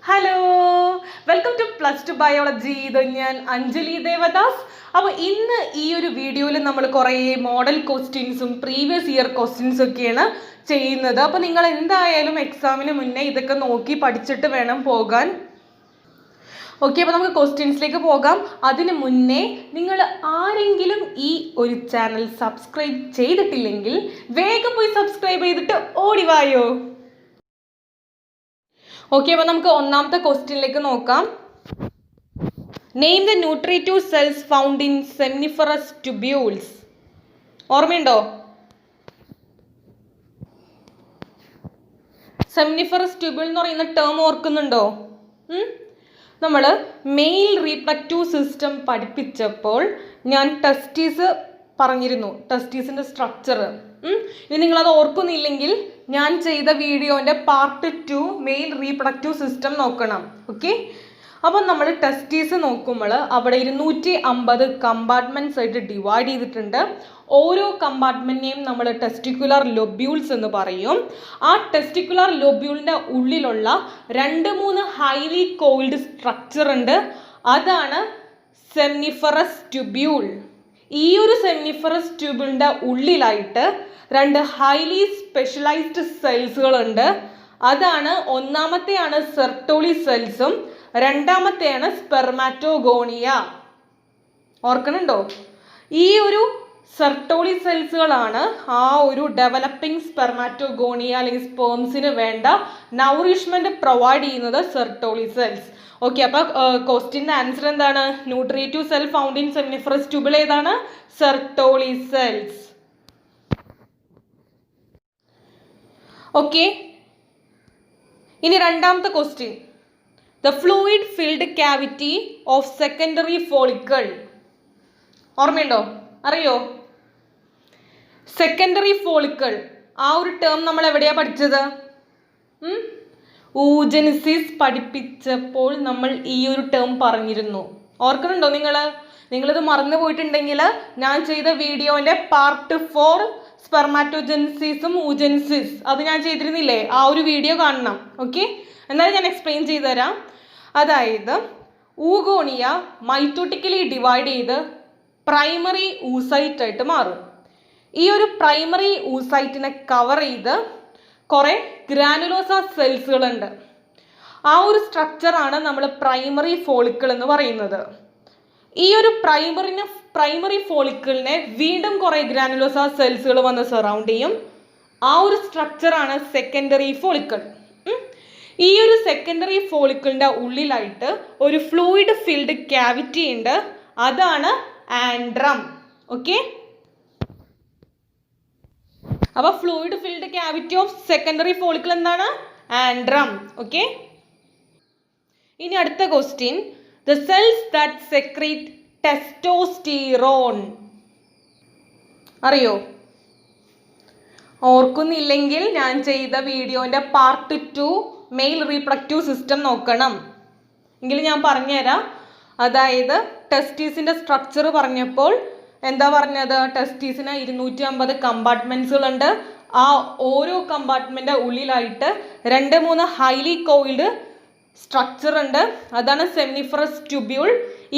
Hello, welcome two plus two biology. ഇത് ഞാൻ അഞ്ജലി ദേവദാസ്. അപ്പോൾ ഇന്ന് ഈ ഒരു വീഡിയോയിൽ നമ്മൾ കുറേ മോഡൽ ക്വസ്റ്റ്യൻസും പ്രീവിയസ് ഇയർ ക്വസ്റ്റ്യൻസും ഒക്കെയാണ് ചെയ്യുന്നത്. അപ്പോൾ നിങ്ങൾ എന്തായാലും എക്സാമിന് മുന്നേ ഇതൊക്കെ നോക്കി പഠിച്ചിട്ട് വേണം പോകാൻ. ഓക്കെ, അപ്പോൾ നമുക്ക് ക്വസ്റ്റ്യൻസിലേക്ക് പോകാം. അതിന് മുന്നേ നിങ്ങൾ ആരെങ്കിലും ഈ ഒരു ചാനൽ സബ്സ്ക്രൈബ് ചെയ്തിട്ടില്ലെങ്കിൽ വേഗം പോയി സബ്സ്ക്രൈബ് ചെയ്തിട്ട് ഓടിവായോ. ഓക്കെ, അപ്പോൾ നമുക്ക് ഒന്നാമത്തെ ക്വസ്റ്റ്യനിലേക്ക് നോക്കാം. Name the nutritive cells found in seminiferous tubules. ഓർമ്മയുണ്ടോ? സെമിനിഫറസ് ട്യൂബ്യൂൾ എന്ന് പറയുന്ന ടേം ഓർക്കുന്നുണ്ടോ? നമ്മൾ മെയിൽ റീപ്രഡക്റ്റീവ് സിസ്റ്റം പഠിപ്പിച്ചപ്പോൾ ഞാൻ ടെസ്റ്റീസ് പറഞ്ഞിരുന്നു, ടെസ്റ്റീസിൻ്റെ സ്ട്രക്ചർ. ഇനി നിങ്ങളത് ഓർക്കുന്നില്ലെങ്കിൽ ഞാൻ ചെയ്ത വീഡിയോൻ്റെ പാർട്ട് 2 മെയിൽ റീപ്രഡക്റ്റീവ് സിസ്റ്റം നോക്കണം. ഓക്കെ, അപ്പം നമ്മൾ ടെസ്റ്റീസ് നോക്കുമ്പോൾ അവിടെ 250 കമ്പാർട്ട്മെൻറ്റ്സ് ആയിട്ട് ഡിവൈഡ് ചെയ്തിട്ടുണ്ട്. ഓരോ കമ്പാർട്ട്മെൻറ്റിനെയും നമ്മൾ ടെസ്റ്റിക്കുലർ ലൊബ്യൂൾസ് എന്ന് പറയും. ആ ടെസ്റ്റിക്കുലർ ലൊബ്യൂളിൻ്റെ ഉള്ളിലുള്ള 2-3 ഹൈലി കോയിൽഡ് സ്ട്രക്ചർ ഉണ്ട്. അതാണ് സെമിനിഫറസ് ട്യൂബ്യൂൾ. ഈ ഒരു സെമിനിഫറസ് ട്യൂബ്യൂളിൻ്റെ ഉള്ളിലായിട്ട് 2 ഹൈലി സ്പെഷ്യലൈസ്ഡ് സെൽസുകളുണ്ട്. അതാണ് ഒന്നാമത്തെയാണ് സെർട്ടോളി സെൽസും രണ്ടാമത്തെയാണ് സ്പെർമാറ്റോഗോണിയ. ഓർക്കണുണ്ടോ? ഈ ഒരു സെർട്ടോളി സെൽസുകളാണ് ആ ഒരു ഡെവലപ്പിംഗ് സ്പെർമാറ്റോഗോണിയ അല്ലെങ്കിൽ സ്പേംസിന് വേണ്ട നൗറിഷ്മെന്റ് പ്രൊവൈഡ് ചെയ്യുന്നത് സെർട്ടോളി സെൽസ്. ഓക്കെ, അപ്പോൾ ക്വസ്റ്റ്യൻ്റെ ആൻസർ എന്താണ്? Nutritive cell found in seminiferous tubule ഏതാണ്? Sertoli cells. ഓക്കെ, ഇനി രണ്ടാമത്തെ question. The fluid filled cavity of secondary follicle. ഓർമ്മയുണ്ടോ? അറിയോ? സെക്കൻഡറി ഫോളിക്കിൾ ആ ഒരു ടേം നമ്മൾ എവിടെയാ പഠിച്ചത്? ഊജനിസിസ് പഠിപ്പിച്ചപ്പോൾ നമ്മൾ ഈ ഒരു ടേം പറഞ്ഞിരുന്നു. ഓർക്കുന്നുണ്ടോ നിങ്ങളിത് മറന്നു പോയിട്ടുണ്ടെങ്കിൽ ഞാൻ ചെയ്ത വീഡിയോൻ്റെ പാർട്ട് 4 സ്പെർമാറ്റോജെനിസിസും ഊജനിസിസ് അത് ഞാൻ ചെയ്തിരുന്നില്ലേ? ആ ഒരു വീഡിയോ കാണണം. ഓക്കെ, എന്നാലും ഞാൻ എക്സ്പ്ലെയിൻ ചെയ്തു തരാം. അതായത് ഊഗോണിയ മൈറ്റോട്ടിക്കലി ഡിവൈഡ് ചെയ്ത് പ്രൈമറി ഊസൈറ്റ് ആയിട്ട് മാറും. ഈ ഒരു പ്രൈമറി ഊസൈറ്റിനെ കവർ ചെയ്ത് കുറേ ഗ്രാനുലോസ സെൽസുകളുണ്ട്. ആ ഒരു സ്ട്രക്ചറാണ് നമ്മൾ പ്രൈമറി ഫോളിക്കിൾ എന്ന് പറയുന്നത്. ഈ ഒരു പ്രൈമറി ഫോളിക്കിളിനെ വീണ്ടും കുറേ ഗ്രാനുലോസ സെൽസുകൾ വന്ന് സറൗണ്ട് ചെയ്യും. ആ ഒരു സ്ട്രക്ചറാണ് സെക്കൻഡറി ഫോളിക്കിൾ. ഈ ഒരു സെക്കൻഡറി ഫോളിക്കിളിൻ്റെ ഉള്ളിലായിട്ട് ഒരു ഫ്ലൂയിഡ് ഫിൽഡ് ക്യാവിറ്റി ഉണ്ട്. അതാണ് ആൻഡ്രം. ഓക്കെ, അപ്പോൾ fluid filled cavity of secondary follicle എന്താണ്? ആൻഡ്രം. ഓക്കെ, ഇനി അടുത്ത question. The cells that secrete testosterone. അറിയോ? ഓർക്കുന്നില്ലെങ്കിൽ ഞാൻ ചെയ്ത വീഡിയോൻ്റെ പാർട്ട് 2 മെയിൽ റീപ്രഡക്റ്റീവ് സിസ്റ്റം നോക്കണം. എങ്കിലും ഞാൻ പറഞ്ഞുതരാം. അതായത് ടെസ്റ്റീസിൻ്റെ സ്ട്രക്ചർ പറഞ്ഞപ്പോൾ എന്താ പറഞ്ഞത്? ടെസ്റ്റീസിന് 250 കമ്പാർട്ട്മെൻറ്റ്സുകളുണ്ട്. ആ ഓരോ കമ്പാർട്ട്മെൻറ്റിൻ്റെ ഉള്ളിലായിട്ട് 2-3 ഹൈലി കോയിൽഡ് സ്ട്രക്ചർ ഉണ്ട്. അതാണ് സെമിനിഫറസ് ട്യൂബ്യൂൾ.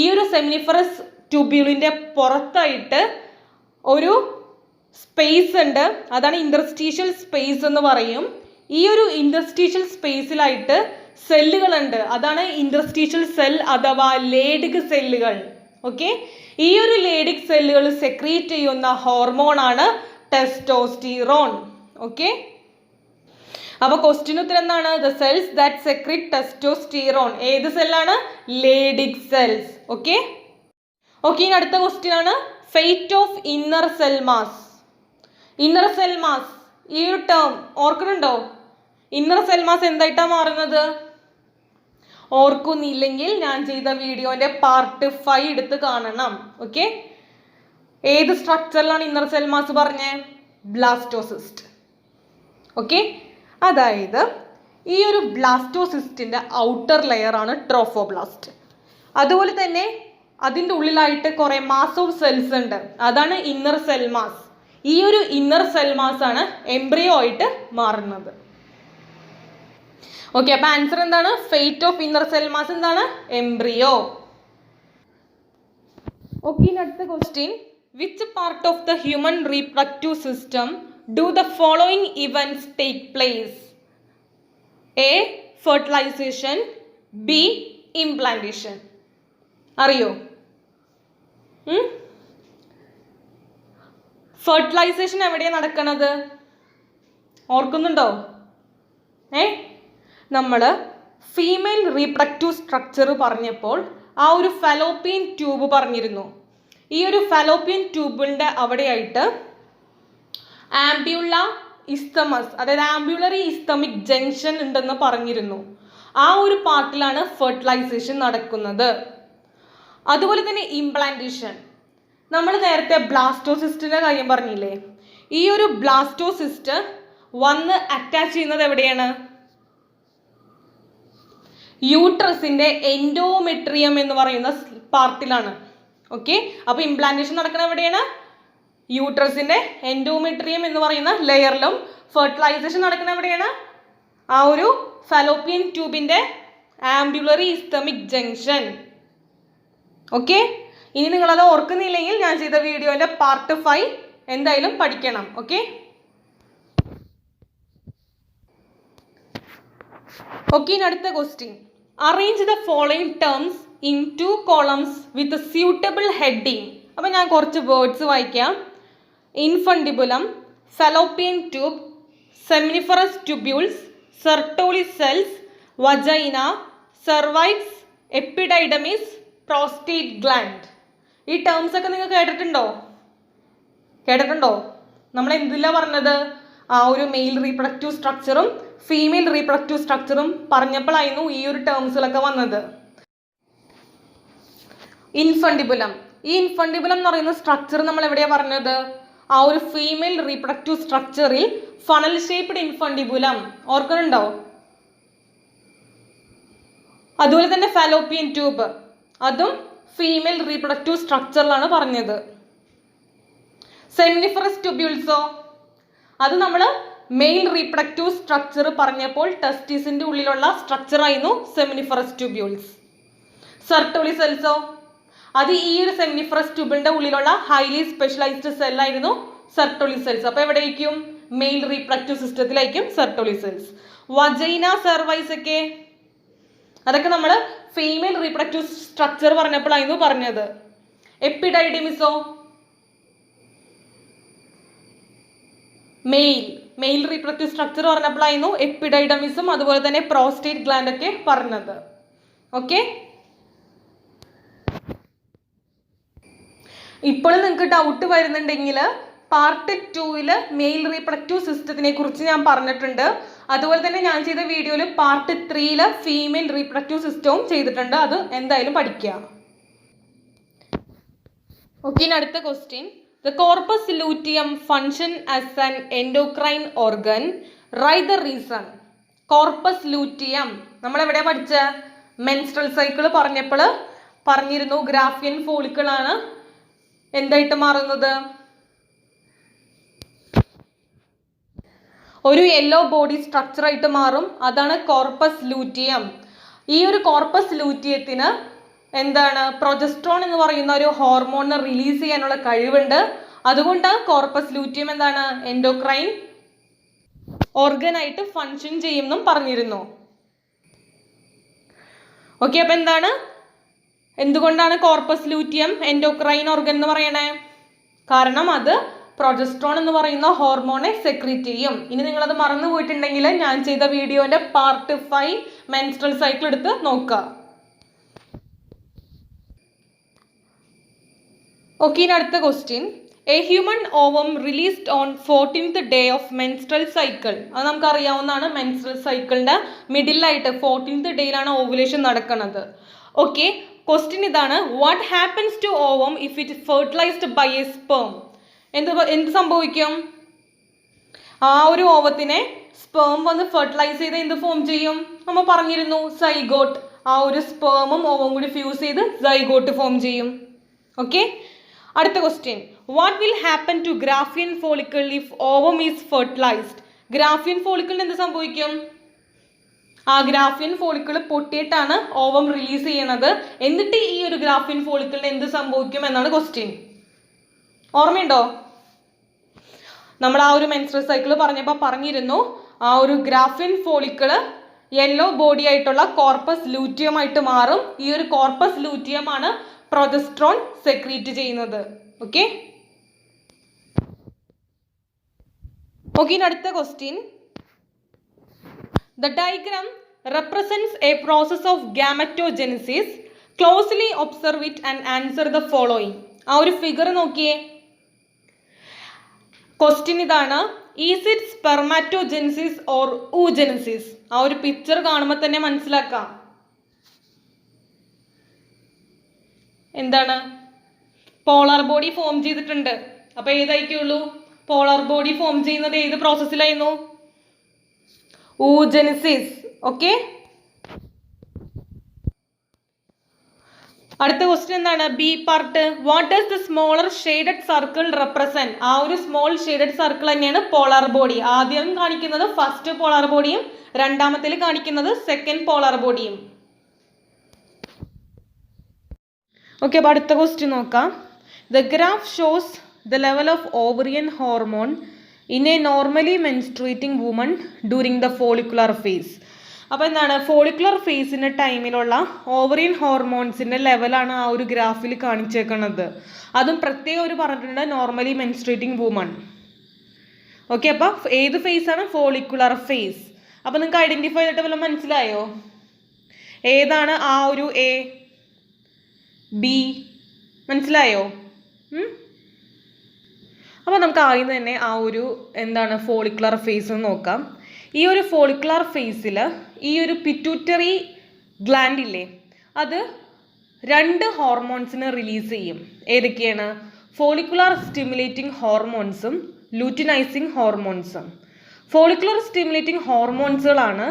ഈ ഒരു സെമിനിഫറസ് ട്യൂബ്യൂളിൻ്റെ പുറത്തായിട്ട് ഒരു സ്പേസ് ഉണ്ട്. അതാണ് ഇൻറ്റർസ്റ്റീഷ്യൽ സ്പേസ് എന്ന് പറയും. ഈ ഒരു ഇൻറ്റർസ്റ്റീഷ്യൽ സ്പേസിലായിട്ട് സെല്ലുകളുണ്ട്. അതാണ് ഇൻറ്റർസ്റ്റീഷ്യൽ സെൽ അഥവാ ലേഡിക് സെല്ലുകൾ. ഓക്കെ, ഈ ഒരു ലേഡിക് സെല്ലുകൾ സെക്രീറ്റ് ചെയ്യുന്ന ഹോർമോണാണ് ടെസ്റ്റോസ്റ്റിറോൺ. ഓക്കെ, അപ്പോൾ ക്വസ്റ്റ്യൻ ഉത്തരം എന്താണ്? The cells that secrete testosterone. ഏത് സെല്ലാണ്? Leydig cells. ഓക്കെ, ഇനി അടുത്ത ക്വസ്റ്റ്യൻ ആണ് fate of inner cell mass. Inner cell mass ഈ ഒരു ടേം ഓർക്കുന്നുണ്ടോ? ഇന്നർ സെൽ മാസ് എന്തായിട്ടാണ് മാറുന്നത്? ഓർക്കുന്നില്ലെങ്കിൽ ഞാൻ ചെയ്ത വീഡിയോൻ്റെ പാർട്ട് 5 എടുത്ത് കാണണം. ഓക്കെ, ഏത് സ്ട്രക്ചറിലാണ് ഇന്നർ സെൽ മാസ് പറഞ്ഞേ? ബ്ലാസ്റ്റോസിസ്റ്റ്. ഓക്കെ, അതായത് ഈ ഒരു ബ്ലാസ്റ്റോസിസ്റ്റിൻ്റെ ഔട്ടർ ലെയർ ആണ് ട്രോഫോബ്ലാസ്റ്റ്. അതുപോലെ തന്നെ അതിൻ്റെ ഉള്ളിലായിട്ട് കുറേ മാസ് ഓഫ് സെൽസ് ഉണ്ട്. അതാണ് ഇന്നർ സെൽ മാസ്. ഈ ഒരു ഇന്നർ സെൽ മാസ് ആണ് എംബ്രിയോ ആയിട്ട് മാറുന്നത്. ഓക്കെ, അപ്പൊ ആൻസർ എന്താണ്? Fate of inner cell mass എന്താണ്? എംബ്രിയോ. ഓക്കെ, ഇനി അടുത്ത question. Which part of the human reproductive system do the following events take place? A fertilisation, B implantation. അറിയോ? Fertilisation എവിടെയാണ് നടക്കണത്? ഓർക്കുന്നുണ്ടോ? നമ്മൾ ഫീമെയിൽ റീപ്രൊഡക്റ്റീവ് സ്ട്രക്ചർ പറഞ്ഞപ്പോൾ ആ ഒരു ഫലോപ്പിയൻ ട്യൂബ് പറഞ്ഞിരുന്നു. ഈ ഒരു ഫലോപ്പിയൻ ട്യൂബിൻ്റെ അവിടെയായിട്ട് ആംബ്യൂള ഇസ്തമസ്, അതായത് ആംബ്യുലറി ഇസ്തമിക് ജംഗ്ഷൻ ഉണ്ടെന്ന് പറഞ്ഞിരുന്നു. ആ ഒരു പാർട്ടിലാണ് ഫെർട്ടിലൈസേഷൻ നടക്കുന്നത്. അതുപോലെ തന്നെ ഇംപ്ലാന്റേഷൻ, നമ്മൾ നേരത്തെ ബ്ലാസ്റ്റോസിസ്റ്റിന്റെ കാര്യം പറഞ്ഞില്ലേ? ഈ ഒരു ബ്ലാസ്റ്റോസിസ്റ്റ് വന്ന് അറ്റാച്ച് ചെയ്യുന്നത് എവിടെയാണ്? യൂട്രസിന്റെ എൻഡോമെട്രിയം എന്ന് പറയുന്ന പാർട്ടിലാണ്. ഓക്കെ, അപ്പൊ ഇംപ്ലാന്റേഷൻ നടക്കുന്നത് എവിടെയാണ്? യൂട്രസിന്റെ എൻഡോമെട്രിയം എന്ന് പറയുന്ന ലെയറിലും. ഫെർട്ടിലൈസേഷൻ നടക്കുന്നത് എവിടെയാണ്? ആ ഒരു ഫലോപ്പിയൻ ട്യൂബിന്റെ ആംബ്യുലറി ഇസ്തമിക് ജംഗ്ഷൻ. ഓക്കെ, ഇനി നിങ്ങളത് ഓർക്കുന്നില്ലെങ്കിൽ ഞാൻ ചെയ്ത വീഡിയോന്റെ പാർട്ട് 5 എന്തായാലും പഠിക്കണം. ഓക്കെ, ഇനി അടുത്ത question. Arrange the following terms in 2 columns with suitable heading. അപ്പൊ ഞാൻ കുറച്ച് വേർഡ്സ് വായിക്കാം. Infundibulum, fallopian tube, seminiferous tubules, Sertoli cells, vagina, cervix, epididymis, prostate gland. ഈ ടേംസ് ഒക്കെ നിങ്ങൾ കേട്ടിട്ടുണ്ടോ? നമ്മൾ എന്തിലാ പറഞ്ഞത്? ആ ഒരു മെയിൽ റീപ്രൊഡക്റ്റീവ് സ്ട്രക്ചറും ഫീമെയിൽ റീപ്രൊഡക്റ്റീവ് സ്ട്രക്ചറും പറഞ്ഞപ്പോഴായിരുന്നു ഈ ഒരു ടേംസിലൊക്കെ വന്നത്. ഇൻഫണ്ടിബുലം, ഈ ഇൻഫണ്ടിബുലം എന്ന് പറയുന്ന സ്ട്രക്ചർ നമ്മൾ എവിടെയാ പറഞ്ഞത്? ആ ഒരു ഫീമെയിൽ റീപ്രൊഡക്റ്റീവ് സ്ട്രക്ചറിൽ ഫണൽ ഷേപ്ഡ് ഇൻഫണ്ടിബുലം, ഓർക്കുന്നുണ്ടോ? അതുപോലെ തന്നെ ഫലോപ്പിയൻ ട്യൂബ്, അതും ഫീമെയിൽ റീപ്രൊഡക്റ്റീവ് സ്ട്രക്ചറിലാണ് പറഞ്ഞത്. സെമിനിഫറസ് ട്യൂബ്യൂൾസോ, അത് നമ്മൾ മെയിൽ റീപ്രൊഡക്റ്റീവ് സ്ട്രക്ചർ പറഞ്ഞപ്പോൾ ടെസ്റ്റിസിന്റെ ഉള്ളിലുള്ള സ്ട്രക്ചർ ആയിരുന്നു സെമിനിഫറസ് ട്യൂബ്യൂൾസ്. സെർട്ടോളി സെൽസോ, അത് ഈ ഒരു സെമിനിഫറസ് ട്യൂബിന്റെ ഉള്ളിലുള്ള ഹൈലി സ്പെഷ്യലൈസ്ഡ് സെല്ലായിരുന്നു സെർട്ടോളി സെൽസ്. അപ്പൊ എവിടേക്കും? മെയിൽ റീപ്രൊഡക്റ്റീവ് സിസ്റ്റത്തിലായിരിക്കും സെർട്ടോളി സെൽസ്. വജൈന, സെർവൈസ് ഒക്കെ, അതൊക്കെ നമ്മൾ ഫീമെയിൽ റീപ്രൊഡക്റ്റീവ് സ്ട്രക്ചർ പറഞ്ഞപ്പോഴായിരുന്നു പറഞ്ഞത്. എപ്പിഡൈഡിമിസോ, മെയിൽ റീപ്രൊഡക്റ്റീവ് സ്ട്രക്ചർ പറഞ്ഞപ്പോഴായിരുന്നു എപ്പിഡൈഡമിസും അതുപോലെ തന്നെ പ്രോസ്റ്റേറ്റ് ഗ്ലാൻഡ് ഒക്കെ പറഞ്ഞത്. ഓക്കെ, ഇപ്പോൾ നിങ്ങൾക്ക് ഡൗട്ട് വരുന്നുണ്ടെങ്കിൽ പാർട്ട് 2 മെയിൽ റീപ്രൊഡക്റ്റീവ് സിസ്റ്റത്തിനെ കുറിച്ച് ഞാൻ പറഞ്ഞിട്ടുണ്ട്. അതുപോലെ തന്നെ ഞാൻ ചെയ്ത വീഡിയോയിൽ പാർട്ട് 3 ഫീമെയിൽ റീപ്രൊഡക്റ്റീവ് സിസ്റ്റവും ചെയ്തിട്ടുണ്ട്. അത് എന്തായാലും പഠിക്കുക. ഓക്കെ, ഇനി അടുത്ത question. The corpus luteum function as an endocrine organ. Write the reason. Corpus luteum നമ്മൾ എവിടെയാ പഠിച്ച? മെൻസ്ട്രൽ സൈക്കിൾ പറഞ്ഞപ്പോൾ പറഞ്ഞിരുന്നു ഗ്രാഫിയൻ ഫോളിക്കിൾ ആണ് എന്തായിട്ട് മാറുന്നത്? ഒരു യെല്ലോ ബോഡി സ്ട്രക്ചർ ആയിട്ട് മാറും. അതാണ് കോർപ്പസ് ലൂറ്റിയം. ഈ ഒരു കോർപ്പസ് ലൂറ്റിയത്തിന് എന്താണ്? പ്രൊജസ്ട്രോൺ എന്ന് പറയുന്ന ഒരു ഹോർമോണിനെ റിലീസ് ചെയ്യാനുള്ള കഴിവുണ്ട്. അതുകൊണ്ട് കോർപ്പസ് ലൂറ്റിയം എന്താണ്? എൻഡോക്രൈൻ ഓർഗൻ ആയിട്ട് ഫങ്ഷൻ ചെയ്യുമെന്നും പറഞ്ഞിരുന്നു. ഓക്കെ, അപ്പൊ എന്തുകൊണ്ടാണ് കോർപ്പസ് ലൂറ്റിയം എൻഡോക്രൈൻ ഓർഗൻ എന്ന് പറയണേ? കാരണം അത് പ്രൊജസ്ട്രോൺ എന്ന് പറയുന്ന ഹോർമോണെ സെക്രീറ്റ് ചെയ്യും. ഇനി നിങ്ങളത് മറന്നു പോയിട്ടുണ്ടെങ്കിൽ ഞാൻ ചെയ്ത വീഡിയോന്റെ പാർട്ട് 5 മെൻസ്ട്രൽ സൈക്കിൾ എടുത്ത് നോക്കുക. ഓക്കെ, ഇനി അടുത്ത question. A human ovum released on 14th day of menstrual cycle. അത് നമുക്ക് അറിയാവുന്നതാണ്. മെൻസ്ട്രൽ സൈക്കിളിന്റെ മിഡിലായിട്ട് 14th ഡേയിലാണ് ഓവുലേഷൻ നടക്കുന്നത്. ഓക്കെ, ക്വസ്റ്റ്യൻ ഇതാണ്. What happens to ovum if it fertilised by a sperm? എന്ത് സംഭവിക്കും? ആ ഒരു ഓവത്തിനെ സ്പേം വന്ന് ഫെർട്ടിലൈസ് ചെയ്ത് എന്ത് ഫോം ചെയ്യും? നമ്മൾ പറഞ്ഞിരുന്നു സൈഗോട്ട്. ആ ഒരു സ്പേമും ഓവം കൂടി ഫ്യൂസ് ചെയ്ത് സൈഗോട്ട് ഫോം ചെയ്യും. ഓക്കെ, അടുത്ത question. What will happen to Graafian follicle if ovum is fertilised? Graafian ഫോളിക്കിളിന് എന്ത് സംഭവിക്കും? ആ ഗ്രാഫിയൻ ഫോളിക്കിൾ പൊട്ടിയിട്ടാണ് ഓവം റിലീസ് ചെയ്യണത്. എന്നിട്ട് ഈ ഒരു ഗ്രാഫിയൻ ഫോളിക്കിളിന് എന്ത് സംഭവിക്കും എന്നാണ് ക്വസ്റ്റ്യൻ. ഓർമ്മയുണ്ടോ? നമ്മൾ ആ ഒരു മെൻസ്ട്രൽ സൈക്കിൾ പറഞ്ഞപ്പോൾ പറഞ്ഞിരുന്നു ആ ഒരു ഗ്രാഫിയൻ ഫോളിക്കിള് യെല്ലോ ബോഡി ആയിട്ടുള്ള കോർപ്പസ് ലൂറ്റിയം ആയിട്ട് മാറും. ഈ ഒരു കോർപ്പസ് ലൂറ്റിയം ആണ് പ്രൊജസ്ട്രോൺ സെക്രീറ്റ് ചെയ്യുന്നത്. ഓക്കെ, ഇനി അടുത്ത question. The diagram represents a process of gametogenesis. Closely observe it and answer the following. ആ ഒരു ഫിഗർ നോക്കിയേ. ക്വസ്റ്റ്യൻ ഇതാണ്, is it spermatogenesis or oogenesis? ആ ഒരു പിക്ചർ കാണുമ്പോൾ തന്നെ മനസ്സിലാക്കാം എന്താണ്. പോളാർ ബോഡി ഫോം ചെയ്തിട്ടുണ്ട്. അപ്പൊ ഏതായിരിക്കുള്ളൂ? പോളാർ ബോഡി ഫോം ചെയ്യുന്നത് ഏത് പ്രോസസ്സിലായിരുന്നു? oogenesis. ഓക്കെ, അടുത്ത ക്വസ്റ്റ്യൻ എന്താണ്? B part. What does the smaller shaded circle represent? ആ ഒരു സ്മോൾ ഷെയ്ഡഡ് സർക്കിൾ തന്നെയാണ് പോളാർ ബോഡി. ആദ്യം കാണിക്കുന്നത് ഫസ്റ്റ് പോളാർ ബോഡിയും രണ്ടാമത്തിൽ കാണിക്കുന്നത് സെക്കൻഡ് പോളാർ ബോഡിയും. ഓക്കെ, അപ്പോൾ അടുത്ത ക്വസ്റ്റ്യൻ നോക്കാം. The graph shows the level of ovarian hormone in a normally menstruating woman during the follicular phase. അപ്പോൾ എന്താണ്? ഫോളിക്കുലർ ഫേസിൻ്റെ ടൈമിലുള്ള ഓവറിയൻ ഹോർമോൺസിൻ്റെ ലെവലാണ് ആ ഒരു ഗ്രാഫിൽ കാണിച്ചേക്കുന്നത്. അതും പ്രത്യേകം ഒരു പറഞ്ഞിട്ടുണ്ട്, നോർമലി മെൻസ്ട്രേറ്റിംഗ് വുമൺ. ഓക്കെ, അപ്പോൾ ഏത് ഫേസാണ്? Follicular phase. അപ്പോൾ നിങ്ങൾക്ക് ഐഡൻറ്റിഫൈ ചെയ്തിട്ട് വല്ലതും മനസ്സിലായോ? ഏതാണ് ആ ഒരു എ ബി? മനസ്സിലായോ? അപ്പോൾ നമുക്ക് ആദ്യം തന്നെ ആ ഒരു എന്താണ് ഫോളിക്കുലർ ഫേസ് നോക്കാം. ഈ ഒരു ഫോളിക്കുലർ ഫേസിൽ ഈ ഒരു പിറ്റ്യൂട്ടറി ഗ്ലാൻഡ് ഇല്ലേ, അത് രണ്ട് ഹോർമോൺസിനെ റിലീസ് ചെയ്യും. ഏതൊക്കെയാണ്? ഫോളിക്കുലർ സ്റ്റിമുലേറ്റിംഗ് ഹോർമോൺസും ലൂറ്റിനൈസിങ് ഹോർമോൺസും. ഫോളിക്കുലർ സ്റ്റിമുലേറ്റിംഗ് ഹോർമോൺസുകളാണ്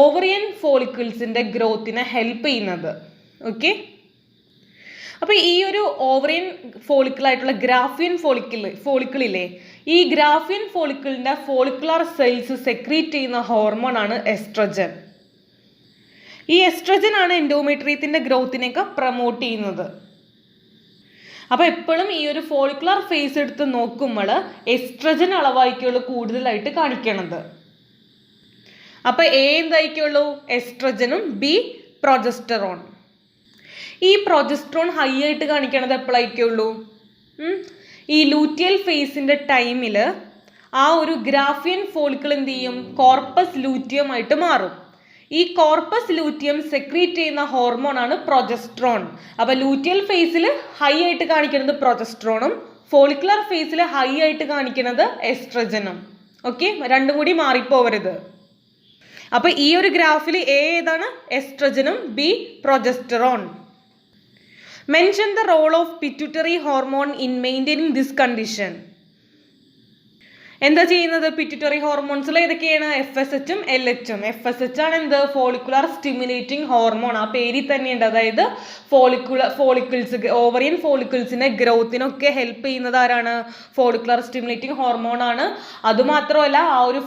ഓവറിയൻ ഫോളിക്കിൾസിൻ്റെ ഗ്രോത്തിനെ ഹെൽപ്പ് ചെയ്യുന്നത്. ഓക്കെ, അപ്പോൾ ഈ ഒരു ഓവറിയൻ ഫോളിക്കിളായിട്ടുള്ള ഗ്രാഫിയൻ ഫോളിക്കിളില്ലേ, ഈ ഗ്രാഫിയൻ ഫോളിക്കിളിൻ്റെ ഫോളിക്കുലർ സെൽസ് സെക്രീറ്റ് ചെയ്യുന്ന ഹോർമോൺ ആണ് എസ്ട്രജൻ. ഈ എസ്ട്രജൻ ആണ് എൻഡോമെട്രിയത്തിൻ്റെ ഗ്രോത്തിനെയൊക്കെ പ്രൊമോട്ട് ചെയ്യുന്നത്. അപ്പോൾ എപ്പോഴും ഈ ഒരു ഫോളിക്കുലർ ഫേസ് എടുത്ത് നോക്കുമ്പോൾ എസ്ട്രജൻ അളവായിരിക്കുള്ളൂ കൂടുതലായിട്ട് കാണിക്കണത്. അപ്പോൾ എ എന്തായിരിക്കുള്ളൂ? എസ്ട്രജനും ബി പ്രൊജസ്റ്ററോൺ. ഈ പ്രൊജസ്ട്രോൺ ഹൈ ആയിട്ട് കാണിക്കണത് എപ്പോഴായിരിക്കുള്ളൂ? ഈ ലൂറ്റിയൽ ഫേസിൻ്റെ ടൈമിൽ ആ ഒരു ഗ്രാഫിയൻ ഫോളിക്കിൾ എന്ത് ചെയ്യും? കോർപ്പസ് ലൂറ്റിയം ആയിട്ട് മാറും. ഈ കോർപ്പസ് ലൂറ്റിയം സെക്രീറ്റ് ചെയ്യുന്ന ഹോർമോൺ ആണ് പ്രൊജസ്ട്രോൺ. അപ്പോൾ ലൂറ്റിയൽ ഫേസിൽ ഹൈ ആയിട്ട് കാണിക്കുന്നത് പ്രൊജസ്ട്രോണും ഫോളിക്കുലർ ഫേസിൽ ഹൈ ആയിട്ട് കാണിക്കുന്നത് എസ്ട്രജനും. ഓക്കെ, രണ്ടും കൂടി മാറിപ്പോവരുത്. അപ്പോൾ ഈ ഒരു ഗ്രാഫിൽ എ ഏതാണ്? എസ്ട്രജനും B progesterone. Mention the role of pituitary hormone in maintaining this condition. എന്താ ചെയ്യുന്നത്? പിറ്റ്യൂട്ടറി ഹോർമോൺസിൽ ഏതൊക്കെയാണ്? FSH ഉം LH ഉം. FSH ആണ് എന്ത്? Follicular stimulating hormone. ആ പേരിൽ തന്നെയുണ്ട്. അതായത് ഫോളിക്കിൾസ് ഓവറിയൻ ഫോളിക്കിൾസിൻ്റെ ഗ്രോത്തിനൊക്കെ ഹെൽപ്പ് ചെയ്യുന്നത് ആരാണ്? ഫോളിക്കുലർ സ്റ്റിമുലേറ്റിംഗ് ഹോർമോൺ ആണ്. അതുമാത്രമല്ല ആ ഒരു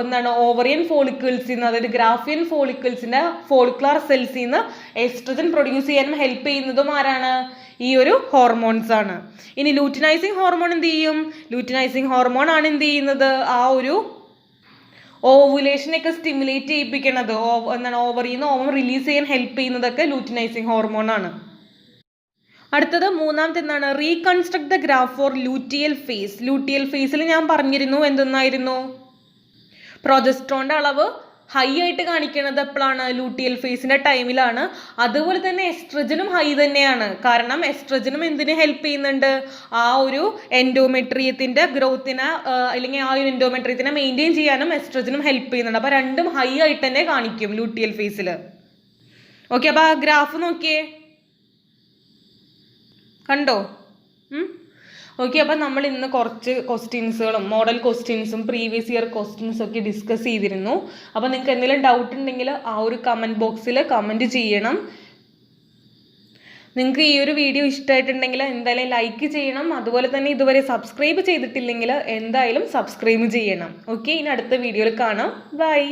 എന്താണ് ഓവറിയൻ ഫോളിക്കിൾസിൽ നിന്ന്, അതായത് ഗ്രാഫിയൻ ഫോളിക്കിൾസിൻ്റെ ഫോളിക്കുലർ സെൽസിൽ നിന്ന് എസ്ട്രജൻ പ്രൊഡ്യൂസ് ചെയ്യാനും ഹെൽപ്പ് ചെയ്യുന്നതും ആരാണ്? ഈ ഒരു ഹോർമോൺസ് ആണ്. ഇനി ലൂറ്റിനൈസിങ് ഹോർമോൺ എന്ത് ചെയ്യും? ലൂറ്റിനൈസിങ് ഹോർമോൺ ആണ് എന്ത് ചെയ്യുന്നത്? ആ ഒരു ഓവുലേഷനൊക്കെ സ്റ്റിമുലേറ്റ് ചെയ്യിപ്പിക്കുന്നത്. എന്താണ് ഓവറിൽ നിന്ന് ഓവം റിലീസ് ചെയ്യാൻ ഹെൽപ്പ് ചെയ്യുന്നതൊക്കെ ലൂറ്റിനൈസിങ് ഹോർമോൺ ആണ്. അടുത്തത് മൂന്നാമത്തെ എന്താണ്? Reconstruct the graph for luteal phase. Luteal ഫേസിൽ ഞാൻ പറഞ്ഞിരുന്നു എന്തെന്നായിരുന്നു? പ്രൊജസ്ട്രോണിൻ്റെ അളവ് ഹൈ ആയിട്ട് കാണിക്കുന്നത് എപ്പോഴാണ്? ലൂട്ടിയൽ ഫേസിൻ്റെ ടൈമിലാണ്. അതുപോലെ തന്നെ എസ്ട്രജനും ഹൈ തന്നെയാണ്. കാരണം എസ്ട്രജനും എന്തിന് ഹെൽപ്പ് ചെയ്യുന്നുണ്ട്? ആ ഒരു എൻഡോമെട്രിയത്തിൻ്റെ ഗ്രോത്തിനെ അല്ലെങ്കിൽ ആ ഒരു എൻഡോമെട്രിയത്തിനെ മെയിൻറ്റെയിൻ ചെയ്യാനും എസ്ട്രജനും ഹെൽപ്പ് ചെയ്യുന്നുണ്ട്. അപ്പോൾ രണ്ടും ഹൈ ആയിട്ട് തന്നെ കാണിക്കും ലൂട്ടിയൽ ഫേസിൽ. ഓക്കെ, അപ്പോൾ ആ ഗ്രാഫ് നോക്കിയേ, കണ്ടോ? ഓക്കെ, അപ്പം നമ്മൾ ഇന്ന് കുറച്ച് ക്വസ്റ്റ്യൻസുകളും മോഡൽ ക്വസ്റ്റ്യൻസും പ്രീവിയസ് ഇയർ ക്വസ്റ്റ്യൻസും ഒക്കെ ഡിസ്കസ് ചെയ്തിരുന്നു. അപ്പോൾ നിങ്ങൾക്ക് എന്തെങ്കിലും ഡൗട്ട് ഉണ്ടെങ്കിൽ ആ ഒരു കമൻറ്റ് ബോക്സിൽ കമൻറ്റ് ചെയ്യണം. നിങ്ങൾക്ക് ഈ ഒരു വീഡിയോ ഇഷ്ടമായിട്ടുണ്ടെങ്കിൽ എന്തായാലും ലൈക്ക് ചെയ്യണം. അതുപോലെ തന്നെ ഇതുവരെ സബ്സ്ക്രൈബ് ചെയ്തിട്ടില്ലെങ്കിൽ എന്തായാലും സബ്സ്ക്രൈബ് ചെയ്യണം. ഓക്കെ, ഇനി അടുത്ത വീഡിയോയിൽ കാണാം. ബൈ.